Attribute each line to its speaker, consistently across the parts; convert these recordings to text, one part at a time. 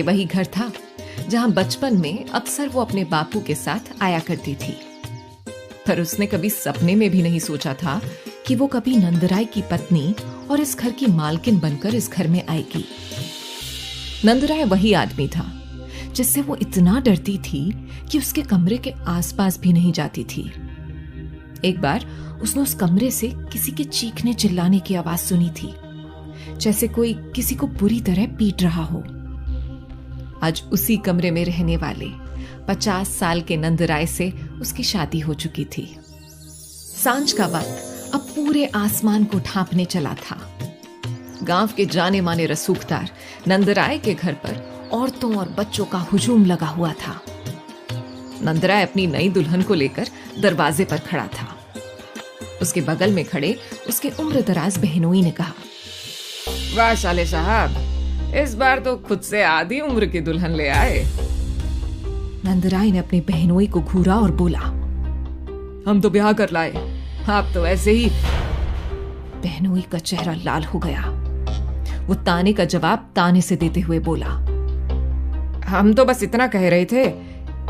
Speaker 1: ये वही घर था जहां बचपन में अक्सर वो अपने बापू के साथ आया करती थी। पर उसने कभी सपने में भी नहीं सोचा था कि वो कभी नंदराय की पत्नी और इस घर की मालकिन बनकर इस घर में आएगी। नंदराय वही आदमी था जिससे वो इतना डरती थी कि उसके कमरे के आसपास भी नहीं जाती थी। एक बार उसने उस कमरे से किसी के चीखने चिल्लाने की आवाज सुनी थी, जैसे कोई किसी को बुरी तरह पीट रहा हो। आज उसी कमरे में रहने वाले 50 साल के नंदराय से उसकी शादी हो चुकी थी। सांझ का वक्त अब पूरे आसमान को ढांपने चला था। गांव के जाने माने रसूखदार नंदराय के घर पर औरतों और बच्चों का हुजूम लगा हुआ था। नंदराय अपनी नई दुल्हन को लेकर दरवाजे पर खड़ा था। उसके बगल में खड़े उसके उम्रदराज बहनोई ने कहा,
Speaker 2: वाह साले साहब, इस बार तो खुद से आधी उम्र की दुल्हन ले आए।
Speaker 1: नंदराय ने अपने बहनोई को घूरा और बोला,
Speaker 2: हम तो ब्याह कर लाए, आप तो ऐसे ही।
Speaker 1: बहनोई का चेहरा लाल हो गया। वो ताने का जवाब ताने से देते हुए बोला,
Speaker 2: हम तो बस इतना कह रहे थे,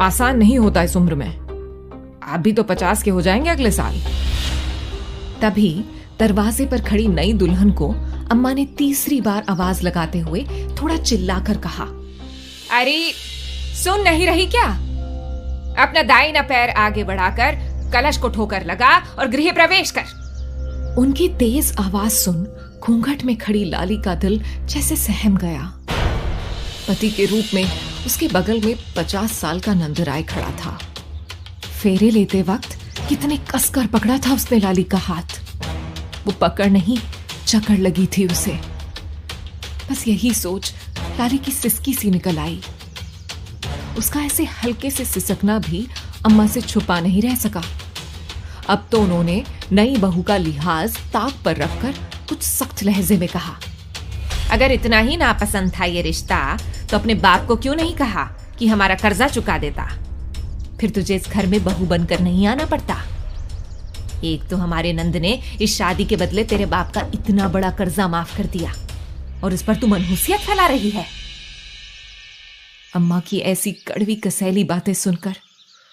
Speaker 2: आसान नहीं होता इस उम्र में। आप भी तो 50 के हो जाएंगे अगले साल।
Speaker 1: तभी दरवाजे पर खड़ी नई दुल्हन को अम्मा ने तीसरी बार आवाज लगाते हुए थोड़ा चिल्लाकर कहा,
Speaker 2: अरे सुन नहीं रही क्या? अपना दाहिना पैर आगे बढ़ाकर कलश को ठोकर लगा और गृह प्रवेश कर।
Speaker 1: उनकी तेज आवाज सुन घूंघट में खड़ी लाली का दिल जैसे सहम गया। पति के रूप में उसके बगल में 50 साल का नंदराय खड़ा था। फेरे लेते वक्त कितने कसकर पकड़ा था उसने लाली का हाथ। वो पकड़ नहीं, जकड़ लगी थी उसे। बस यही सोच लाली की सिसकी सी निकल आई। उसका ऐसे हल्के से सिसकना भी अम्मा से छुपा नहीं रह सका। अब तो उन्होंने नई बहू का लिहाज ताक पर रखकर कुछ सख्त लहजे में कहा,
Speaker 2: अगर इतना ही नापसंद था ये रिश्ता तो अपने बाप को क्यों नहीं कहा कि हमारा कर्जा चुका देता? फिर तुझे इस घर में बहू बनकर नहीं आना पड़ता। एक तो हमारे नंद ने इस शादी के बदले तेरे बाप का इतना बड़ा कर्जा माफ कर दिया और उस पर तू मनहूसियत फैला रही है।
Speaker 1: अम्मा की ऐसी कड़वी कसैली बातें सुनकर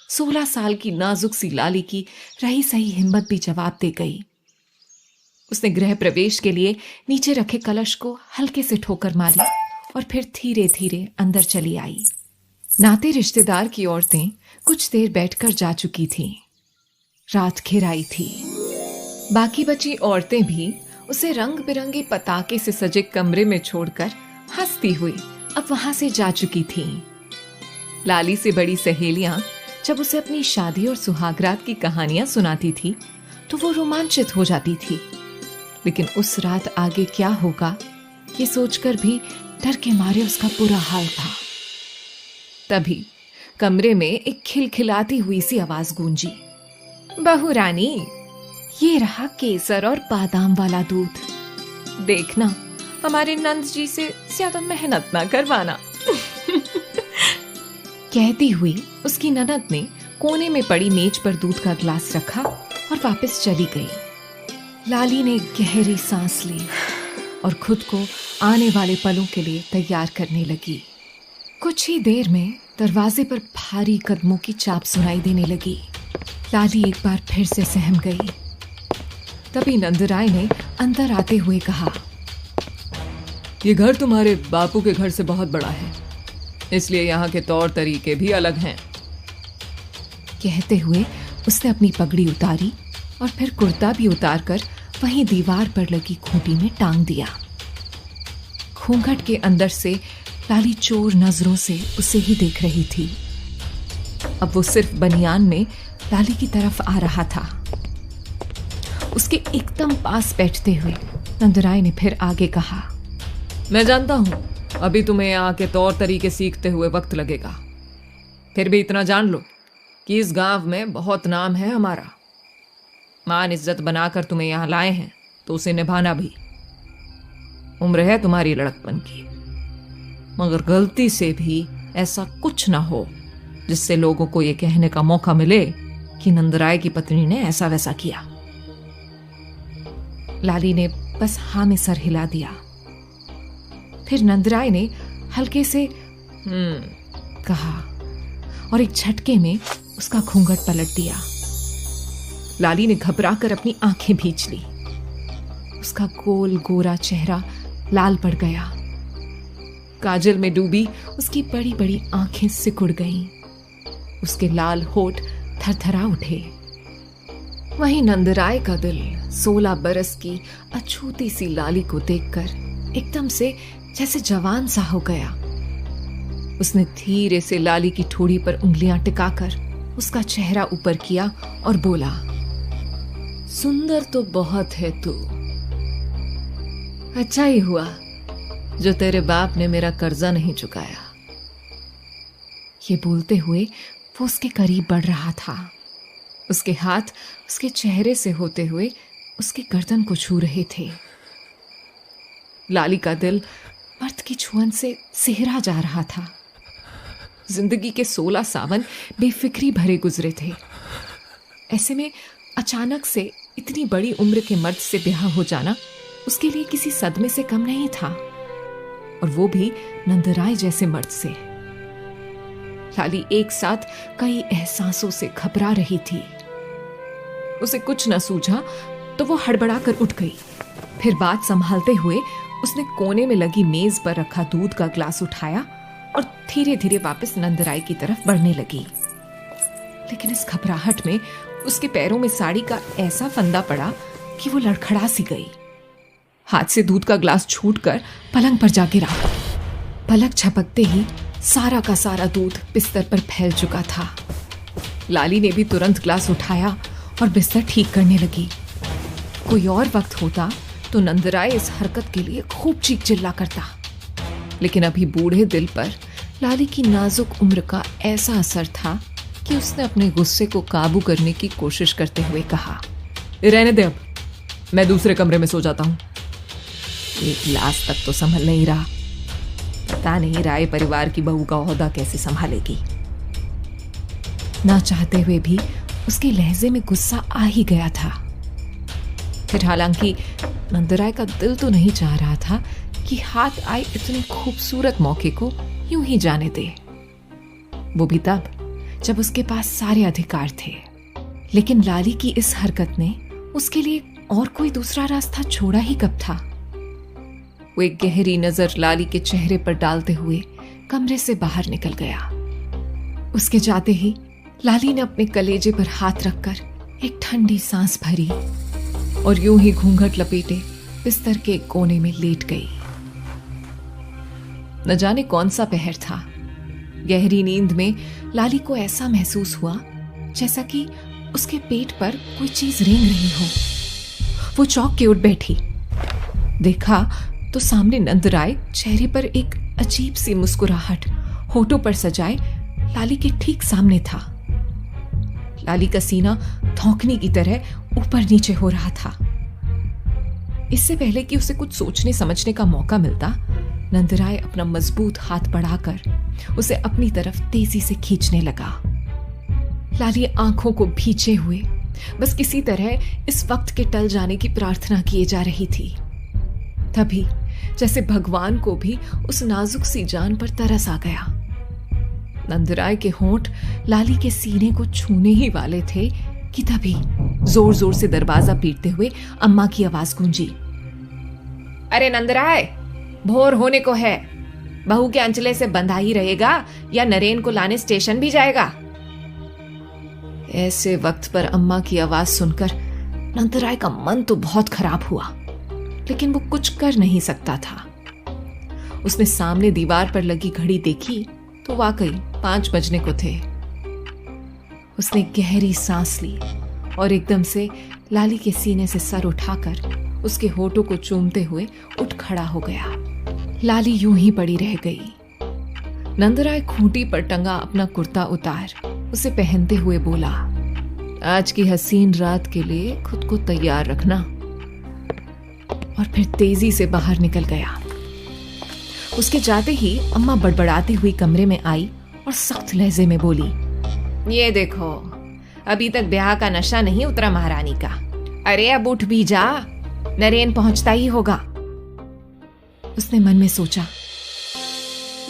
Speaker 1: 16 साल की नाजुक सी लाली की रही सही हिम्मत भी जवाब दे गई। उसने गृह प्रवेश के लिए नीचे रखे कलश को हल्के से ठोकर मारी और फिर धीरे धीरे अंदर चली आई। नाते रिश्तेदार की औरतें कुछ देर बैठकर जा चुकी थीं। रात घिर आई थी। बाकी बची औरतें भी उसे रंग बिरंगे पताके से सजे कमरे में छोड़कर हंसती हुई अब वहां से जा चुकी थीं। लाली से बड़ी सहेलियां जब उसे अपनी शादी और सुहागरात की कहानियां सुनाती थी तो वो रोमांचित हो जाती थी। लेकिन उस रात आगे क्या होगा ये सोचकर भी डर के मारे उसका बुरा हाल था। तभी कमरे में एक खिलखिलाती हुई सी आवाज गूंजी,
Speaker 2: बहू रानी,
Speaker 1: ये रहा केसर और बादाम वाला दूध। देखना हमारे नंद जी से ज्यादा मेहनत ना करवाना। कहती हुई उसकी ननद ने कोने में पड़ी मेज पर दूध का गिलास रखा और वापस चली गई। लाली ने गहरी सांस ली और खुद को आने वाले पलों के लिए तैयार करने लगी। कुछ ही देर में दरवाजे पर भारी कदमों की चाप सुनाई देने लगी। लाली एक बार फिर से सहम गई। तभी नंदराय ने अंदर आते हुए कहा,
Speaker 2: ये घर तुम्हारे बापू के घर से बहुत बड़ा है, इसलिए यहाँ के तौर तरीके भी अलग हैं।
Speaker 1: कहते हुए उसने अपनी पगड़ी उतारी और फिर कुर्ता भी उतारकर वहीं दीवार पर लगी खूंटी में टांग दिया। घूंघट के अंदर से लाली चोर नजरों से उसे ही देख रही थी। अब वो सिर्फ बनियान में लाली की तरफ आ रहा था। उसके एकदम पास बैठते हुए नंदराय ने फिर आगे कहा,
Speaker 2: मैं जानता हूं अभी तुम्हें यहाँ के तौर तरीके सीखते हुए वक्त लगेगा, फिर भी इतना जान लो कि इस गांव में बहुत नाम है हमारा। मान इज्जत बनाकर तुम्हें यहाँ लाए हैं तो उसे निभाना भी। उम्र है तुम्हारी लड़कपन की, मगर गलती से भी ऐसा कुछ ना हो जिससे लोगों को ये कहने का मौका मिले कि नंदराय की पत्नी ने ऐसा वैसा किया।
Speaker 1: लाली ने बस हाँ में सर हिला दिया। फिर नंदराय ने हल्के से कहा और एक झटके में उसका घूंघट पलट दिया। लाली ने घबराकर अपनी आंखें भींच ली। उसका गोल गोरा चेहरा लाल पड़ गया। काजल में डूबी उसकी बड़ी बड़ी आंखें सिकुड़ गईं। उसके लाल होठ थरथरा उठे। वहीं नंदराय का दिल 16 बरस की अछूती सी लाली को देखकर एकदम से जैसे जवान सा हो गया। उसने धीरे से लाली की ठोड़ी पर उंगलियां टिकाकर उसका चेहरा ऊपर किया और बोला, सुंदर तो बहुत है तू। अच्छा ही हुआ जो तेरे बाप ने मेरा कर्जा नहीं चुकाया। ये बोलते हुए वो उसके करीब बढ़ रहा था। उसके हाथ उसके चेहरे से होते हुए उसकी गर्दन को छू रहे थे। लाली का दिल मर्द की छुअन से सिहरा जा रहा था। जिंदगी के 16 सावन बेफिक्री भरे गुजरे थे। ऐसे में अचानक से इतनी बड़ी उम्र के मर्द से ब्याह हो जाना उसके लिए किसी सदमे से कम नहीं था, और वो भी नंदराय जैसे मर्द से। लाली एक साथ कई एहसासों से घबरा रही थी। उसे कुछ न सूझा तो वो हड़बड़ाकर उठ गई। फिर बात संभालते हुए उसने कोने में लगी मेज पर रखा दूध का ग्लास उठाया और धीरे धीरे वापस नंदराय की तरफ बढ़ने लगी। लेकिन इस घबराहट में उसके पैरों में साड़ी का ऐसा फंदा पड़ा कि वो लड़खड़ा सी गई। हाथ से दूध का ग्लास छूटकर पलंग पर जा गिरा। पलक झपकते ही सारा का सारा दूध बिस्तर पर फैल चुका था। लाली ने भी तुरंत ग्लास उठाया और बिस्तर ठीक करने लगी। कोई और वक्त होता तो नंदराय इस हरकत के लिए खूब चीख चिल्ला करता, लेकिन अभी बूढ़े दिल पर लाली की नाजुक उम्र का ऐसा असर था कि उसने अपने गुस्से को काबू करने की कोशिश करते हुए कहा, रहने दे, अब मैं दूसरे कमरे में सो जाता हूं। एक गिलास तक तो संभल नहीं रहा। पता नहीं राय परिवार की बहू का ओहदा कैसे संभालेगी। ना चाहते हुए भी उसके लहजे में गुस्सा आ ही गया था। फिर हालांकि नंदराय का दिल तो नहीं चाह रहा था कि हाथ आए इतने खूबसूरत मौके को यूं ही जाने दे, वो भी तब जब उसके पास सारे अधिकार थे। लेकिन लाली की इस हरकत ने उसके लिए और कोई दूसरा रास्ता छोड़ा ही कब था। वो एक गहरी नजर लाली के चेहरे पर डालते हुए कमरे से बाहर निकल गया। उसके जाते ही लाली ने अपने कलेजे पर हाथ रखकर एक ठंडी सांस भरी और यूं ही घूंघट लपेटे बिस्तर के एक कोने में लेट गई। न जाने कौन सा पहर था। गहरी नींद में लाली को ऐसा महसूस हुआ जैसा कि उसके पेट पर कोई चीज रेंग रही हो। वो चौंक के उठ बैठी। देखा तो सामने नंदराय, चेहरे पर एक अजीब सी मुस्कुराहट होठों पर सजाए लाली के ठीक सामने था। लाली का सीना धौंकने की तरह ऊपर नीचे हो रहा था। इससे पहले कि उसे कुछ सोचने समझने का मौका मिलता, नंदराय अपना मजबूत हाथ बढ़ाकर उसे अपनी तरफ तेजी से खींचने लगा। लाली आंखों को भींचे हुए बस किसी तरह इस वक्त के टल जाने की प्रार्थना किए जा रही थी। तभी जैसे भगवान को भी उस नाजुक सी जान पर तरस आ गया। नंदराय के होंठ लाली के सीने को छूने ही वाले थे कि तभी जोर जोर से दरवाजा पीटते हुए अम्मा की आवाज गूंजी, अरे नंदराय, भोर होने को है। बहू के अंचले से बंधा ही रहेगा या नरेन को लाने स्टेशन भी जाएगा? ऐसे वक्त पर अम्मा की आवाज सुनकर नंदराय का मन तो बहुत खराब हुआ, लेकिन वो कुछ कर नहीं सकता था। उसने सामने दीवार पर लगी घड़ी देखी तो वाकई 5 बजने को थे। उसने गहरी सांस ली और एकदम से लाली के सीने से सर उठाकर उसके होठों को चूमते हुए उठ खड़ा हो गया। लाली यूं ही पड़ी रह गई। नंदराय खूंटी पर टंगा अपना कुर्ता उतार उसे पहनते हुए बोला, आज की हसीन रात के लिए खुद को तैयार रखना। और फिर तेजी से बाहर निकल गया। उसके जाते ही अम्मा बड़बड़ाती हुई कमरे में आई और सख्त लहजे में बोली, ये देखो, अभी तक ब्याह का नशा नहीं उतरा महारानी का। अरे अब उठ भी जा, नरेन पहुंचता ही होगा। उसने मन में सोचा,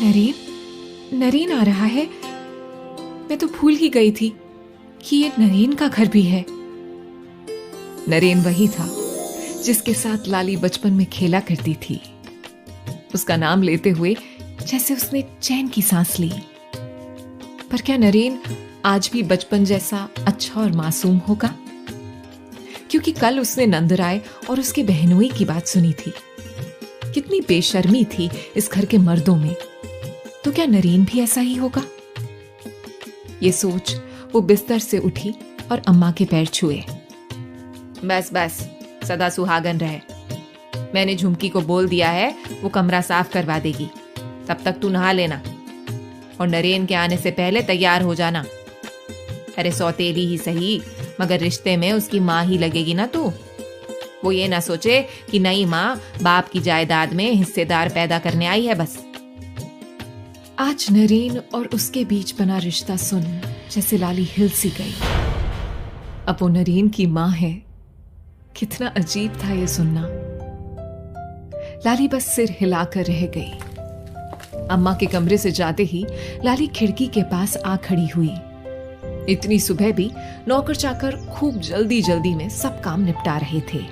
Speaker 1: नरेन? नरेन आ रहा है। मैं तो भूल ही गई थी कि ये नरेन का घर भी है।
Speaker 2: नरेन वही था जिसके साथ लाली बचपन में खेला करती थी। उसका नाम लेते हुए
Speaker 1: जैसे उसने चैन की सांस ली। पर क्या नरेन आज भी बचपन जैसा अच्छा और मासूम होगा? क्योंकि कल उसने नंदराय और उसके बहनोई की बात सुनी थी। कितनी बेशर्मी थी इस घर के मर्दों में। तो क्या नरेन भी ऐसा ही होगा? ये सोच वो बिस्तर से उठी और अम्मा के पैर छुए।
Speaker 2: बस बस, सदा सुहागन रहे। मैंने झुमकी को बोल दिया है वो कमरा साफ करवा देगी। तब तक तू नहा लेना और नरेन के आने से पहले तैयार हो जाना। अरे सौतेली ही सही, मगर रिश्ते में उसकी माँ ही लगेगी ना तू। वो ये ना सोचे कि नई माँ बाप की जायदाद में हिस्सेदार पैदा करने आई है बस।
Speaker 1: आज नरेन और उसके बीच बना रिश्ता सुन जैसे लाली हिल सी गई। अब वो नरेन की माँ है। कितना अजीब था ये सुनना। लाली बस सिर हिलाकर रह गई। अम्मा के कमरे से जाते ही लाली खिड़की के पास आ खड़ी हुई। इतनी सुबह भी नौकर चाकर खूब जल्दी जल्दी में सब काम निपटा रहे थे।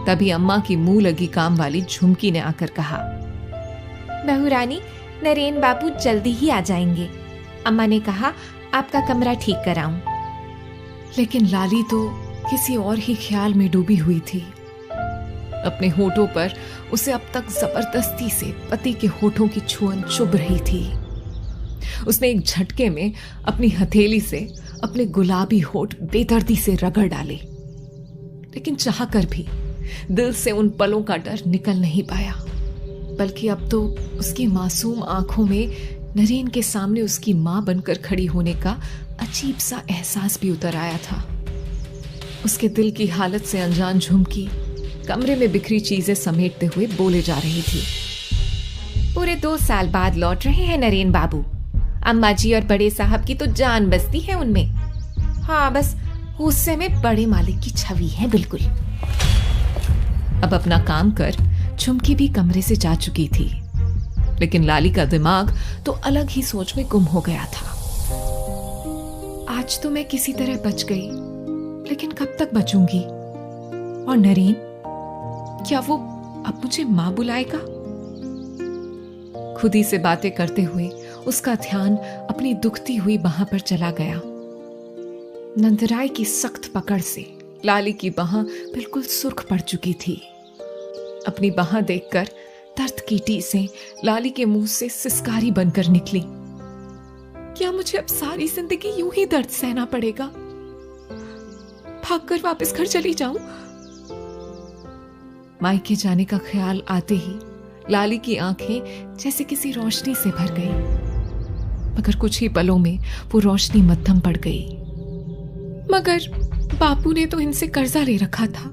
Speaker 1: तभी अम्मा की मुंह लगी काम वाली झुमकी ने आकर कहा,
Speaker 3: बहू रानी, नरेन बाबू जल्दी ही आ जाएंगे। अम्मा ने कहा आपका कमरा ठीक कराऊं।
Speaker 1: लेकिन लाली तो किसी और ही ख्याल में डूबी हुई थी। अपने होठों पर उसे अब तक जबरदस्ती से पति के होठों की छुअन चुभ रही थी। उसने एक झटके में अपनी हथेली से अपने गुलाबी होठ बेदर्दी से रगड़ डाले, लेकिन चाहकर भी दिल से उन पलों का डर निकल नहीं पाया। बल्कि अब तो उसकी मासूम आंखों में नरेन के सामने उसकी मां बनकर खड़ी होने का अजीब सा एहसास भी उतर आया था। उसके दिल की हालत से अनजान झुमकी कमरे में बिखरी चीजें समेटते हुए बोले जा रही थी।
Speaker 3: पूरे 2 साल बाद लौट रहे हैं नरेन बाबू। अम्मा जी और बड़े साहब की तो जान बसती है उनमें। हाँ, बस गुस्से में बड़े मालिक की छवि है बिल्कुल।
Speaker 1: अब अपना काम कर झुमकी भी कमरे से जा चुकी थी, लेकिन लाली का दिमाग तो अलग ही सोच में गुम हो गया था। आज तो मैं किसी तरह बच गई, लेकिन कब तक बचूंगी? और नरेन, क्या वो अब मुझे मां बुलाएगा? खुद ही से बातें करते हुए उसका ध्यान अपनी दुखती हुई बाह पर चला गया। नंदराय की सख्त पकड़ से लाली की बाह बिल्कुल सुर्ख पड़ चुकी थी। अपनी बाह देखकर दर्द की टीसें लाली के मुंह से सिसकारी बनकर निकली। क्या मुझे अब सारी जिंदगी यूं ही दर्द सहना पड़ेगा? भागकर वापस घर चली जाऊं? मायके जाने का ख्याल आते ही लाली की आंखें जैसे किसी रोशनी से भर गई, मगर कुछ ही पलों में वो रोशनी मद्धम पड़ गई। मगर बापू ने तो इनसे कर्जा ले रखा था।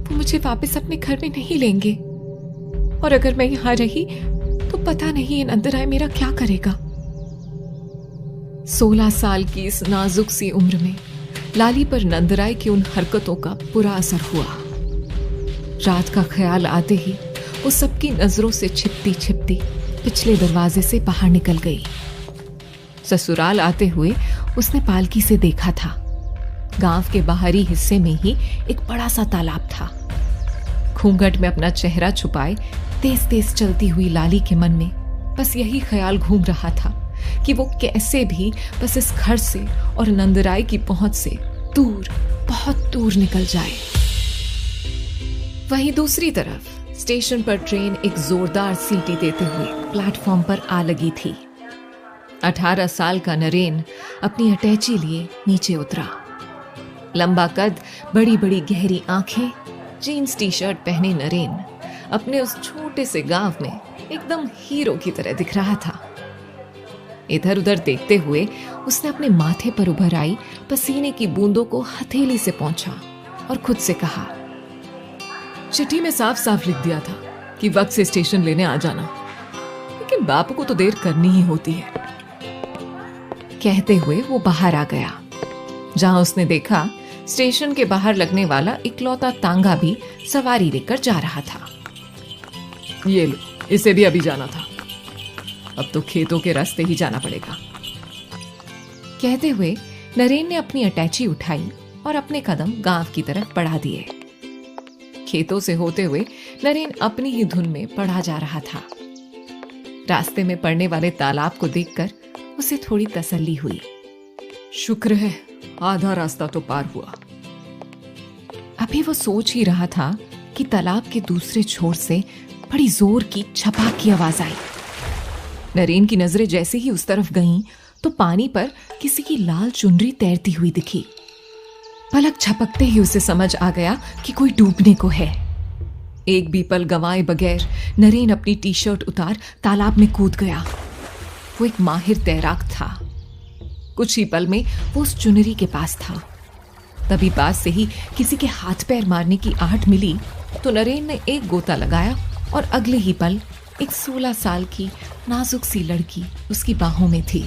Speaker 1: वो मुझे वापस अपने घर में नहीं लेंगे, और अगर मैं यहां रही तो पता नहीं नंदराय मेरा क्या करेगा। 16 साल की इस नाजुक सी उम्र में लाली पर नंदराय की उन हरकतों का बुरा असर हुआ। रात का ख्याल आते ही वो सबकी नजरों से छिपती छिपती पिछले दरवाजे से बाहर निकल गई। ससुराल आते हुए उसने पालकी से देखा था। गांव के बाहरी हिस्से में ही एक बड़ा सा तालाब था। घूंघट में अपना चेहरा छुपाए तेज तेज चलती हुई लाली के मन में बस यही ख्याल घूम रहा था कि वो कैसे भी बस इस घर से और नंदराय की पहुंच से दूर, बहुत दूर निकल जाए। वहीं दूसरी तरफ स्टेशन पर ट्रेन एक जोरदार सीटी देते हुए प्लेटफॉर्म पर आ लगी थी। 18 साल का नरेन अपनी अटैची लिए नीचे उतरा। लंबा कद, बड़ी बड़ी गहरी आंखें, जीन्स टी शर्ट पहने नरेन अपने उस छोटे से गांव में एकदम हीरो की तरह दिख रहा था। इधर उधर देखते हुए उसने अपने माथे पर उभर आई पसीने की बूंदों को हथेली से पोंछा और खुद से कहा, चिट्ठी में साफ साफ लिख दिया था कि वक्त से स्टेशन लेने आ जाना, लेकिन बापू को तो देर करनी ही होती है। कहते हुए वो बाहर आ गया, जहां उसने देखा स्टेशन के बाहर लगने वाला इकलौता तांगा भी सवारी लेकर जा रहा था। ये लो, इसे भी अभी जाना था।
Speaker 2: अब तो खेतों के रास्ते ही जाना पड़ेगा।
Speaker 1: कहते हुए नरेन ने अपनी अटैची उठाई और अपने कदम गांव की तरफ बढ़ा दिए। खेतों से होते हुए नरेन अपनी ही धुन में पढ़ा जा रहा था। रास्ते में पड़ने वाले तालाब को देखकर उसे थोड़ी तसल्ली हुई।
Speaker 2: शुक्र है आधा रास्ता तो पार हुआ।
Speaker 1: अभी वो सोच ही रहा था कि तालाब के दूसरे छोर से बड़ी जोर की छपाक की आवाज आई। नरेन की नजरें जैसे ही उस तरफ गईं, तो पानी पर किसी की लाल चुनरी तैरती हुई दिखी। पलक झपकते ही उसे समझ आ गया कि कोई डूबने को है। एक भी पल गंवाए बगैर नरेन अपनी टी शर्ट उतार तालाब में कूद गया। वो एक माहिर तैराक था। कुछ ही पल में वो उस चुनरी के पास था। तभी पास से ही किसी के हाथ पैर मारने की आहट मिली तो नरेन ने एक गोता लगाया और अगले ही पल एक 16 साल की नाजुक सी लड़की उसकी बाहों में थी।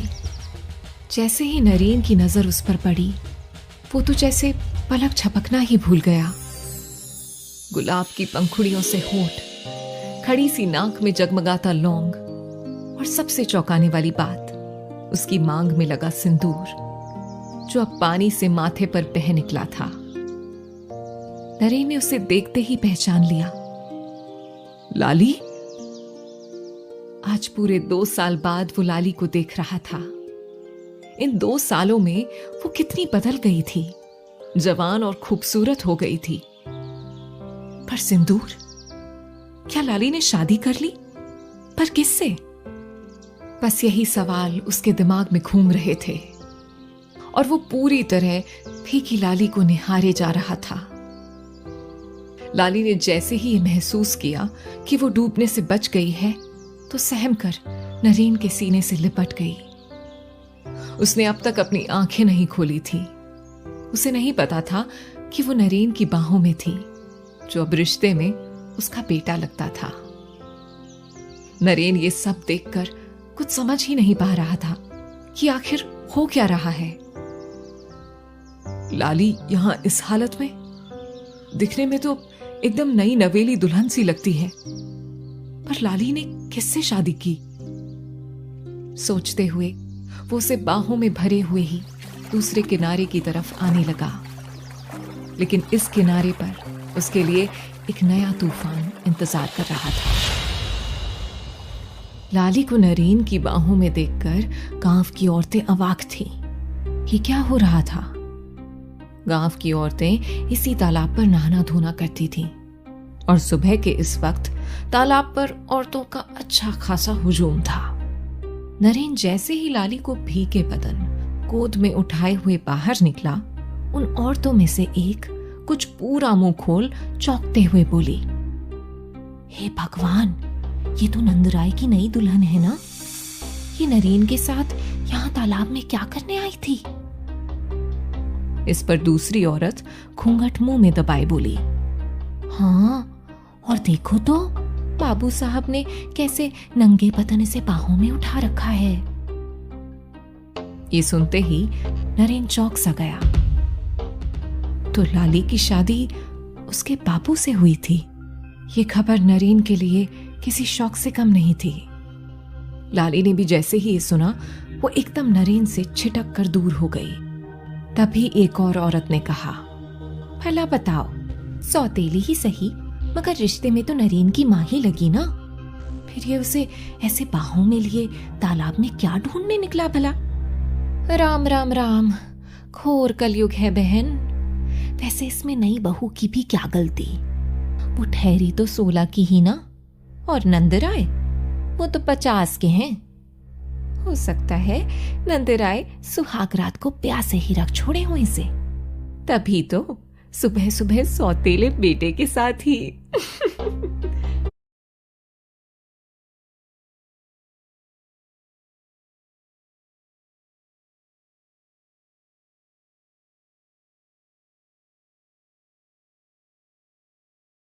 Speaker 1: जैसे ही नरेन की नजर उस पर पड़ी, वो तो जैसे पलक झपकना ही भूल गया। गुलाब की पंखुड़ियों से होठ, खड़ी सी नाक में जगमगाता लौंग और सबसे चौंकाने वाली बात, उसकी मांग में लगा सिंदूर जो अब पानी से माथे पर बह निकला था। नरेन ने उसे देखते ही पहचान लिया।
Speaker 2: लाली?
Speaker 1: आज पूरे 2 साल बाद वो लाली को देख रहा था। इन 2 सालों में वो कितनी बदल गई थी, जवान और खूबसूरत हो गई थी। पर सिंदूर? क्या लाली ने शादी कर ली? पर किससे? बस यही सवाल उसके दिमाग में घूम रहे थे और वो पूरी तरह फीकी लाली को निहारे जा रहा था। लाली ने जैसे ही ये महसूस किया कि वो डूबने से बच गई है, तो सहम कर नरेन के सीने से लिपट गई। उसने अब तक अपनी आंखें नहीं खोली थी। उसे नहीं पता था कि वो नरेन की बाहों में थी, जो अब रिश्ते में उसका बेटा लगता था। नरेन ये सब देखकर कुछ समझ ही नहीं पा रहा था कि आखिर हो क्या रहा है।
Speaker 2: लाली यहां इस हालत में? दिखने में तो एकदम नई नवेली दुल्हन सी लगती है।
Speaker 1: पर लाली ने किससे शादी की? सोचते हुए वो उसे बाहों में भरे हुए ही दूसरे किनारे की तरफ आने लगा। लेकिन इस किनारे पर उसके लिए एक नया तूफान इंतजार कर रहा था। लाली को नरेन की बाहों में देखकर गांव की औरतें अवाक थीं कि क्या हो रहा था। गांव की औरतें इसी तालाब पर नहाना धोना करती थीं और सुबह के इस वक्त तालाब पर औरतों का अच्छा खासा हुजूम था। नरेन जैसे ही लाली को भीगे बदन गोद में उठाए हुए बाहर निकला, उन औरतों में से एक कुछ पूरा मुंह खोल चौंकते हुए बोली, हे भगवान, ये तो नंदराय की नई दुल्हन है ना? ये नरेन के साथ यहाँ तालाब में क्या करने आई थी? इस पर दूसरी औरत घूंघट मुंह में दबाए बोली, हाँ, और देखो तो बाबू साहब ने कैसे नंगे बदन इसे बाहों में उठा रखा है। ये सुनते ही नरेन चौंक सा गया। तो लाली की शादी उसके बापू से हुई थी। ये खबर नरेन के लिए किसी शौक से कम नहीं थी। लाली ने भी जैसे ही ये सुना, वो एकदम नरेन से छिटक कर दूर हो गई। तभी एक और औरत ने कहा, भला बताओ, सौतेली ही सही, मगर रिश्ते में तो नरेन की माँ ही लगी ना। फिर ये उसे ऐसे बाहों में लिए तालाब में क्या ढूंढने निकला भला? राम राम राम, घोर कलयुग है बहन। वैसे इसमें नई बहू की भी क्या गलती? वो ठहरी तो 16 की ही ना, और नंदराय वो तो 50 के हैं। हो सकता है नंदराय सुहाग रात को प्यासे ही रख छोड़े हो इसे, तभी तो सुबह सुबह सौतेले बेटे के साथ ही